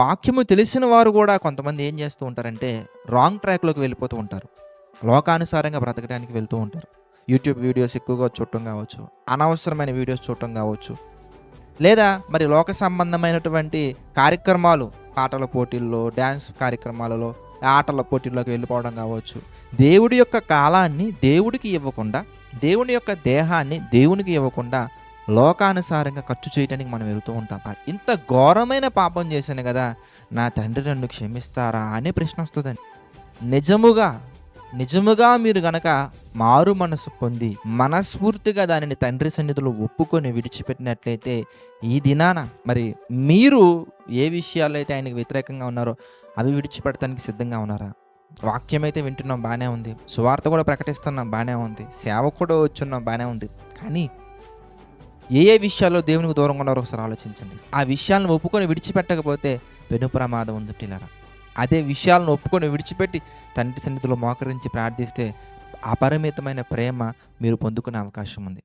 వాక్యము తెలిసిన వారు గూడా కొంతమంది ఏం జేస్తూ ఉంటారంటే, రాంగ్ ట్రాక్‌లోకి వెళ్ళిపోతూ ఉంటారు. లోకానుసారంగా బ్రతకడానికి వెళ్తూ ఉంటారు. యూట్యూబ్ వీడియోస్ ఎక్కువగా చూడటం గావచ్చు, అనవసరమైన వీడియోస్ చూడటం గావచ్చు, లేదా మరి లోక సంబంధమైనటువంటి కార్యక్రమాలు, పాటల పోటీల్లో, డాన్స్ కార్యక్రమాలలో, ఆటల పోటీల్లోకి వెళ్ళిపోవడం గావచ్చు. దేవుడి యొక్క కాలాన్ని దేవుడికి ఇవ్వకుండా, దేవుని యొక్క దేహాన్ని దేవునికి ఇవ్వకుండా, లోకానుసారంగా ఖర్చు చేయటానికి మనం వెళ్తూ ఉంటాం. ఇంత ఘోరమైన పాపం చేశాను గదా! నా తండ్రి నన్ను క్షమిస్తారా అనే ప్రశ్నొస్తదండి. నిజముగా, నిజముగా మీరు గనక మారు మనసు పొంది, మనస్ఫూర్తిగా దానిని తండ్రి సన్నిధిలో ఒప్పుకొని విడిచిపెట్టినట్లయితే, ఈ దినాన మరి మీరు ఏ విషయాల్లో అయితే ఆయనకి వ్యతిరేకంగా ఉన్నారో, అవి విడిచిపెడతానికి సిద్ధంగా ఉన్నారా? వాక్యమైతే వింటున్నాం బానే ఉంది. సువార్త కూడా ప్రకటిస్తున్నాం బానే ఉంది. సేవకు కూడా వచ్చున్నాం బానే ఉంది. కానీ ఏ ఏ విషయాల్లో దేవునికి దూరంగా ఉన్నారో ఒకసారి ఆలోచించండి. ఆ విషయాలను ఒప్పుకొని విడిచిపెట్టకపోతే పెను ప్రమాదం ఉంది ప్రియులారా. అదే విషయాలను ఒప్పుకొని విడిచిపెట్టి తండ్రి సన్నిధిలో మోకరించి ప్రార్థిస్తే అపరిమితమైన ప్రేమ మీరు పొందుకునే అవకాశం ఉంది.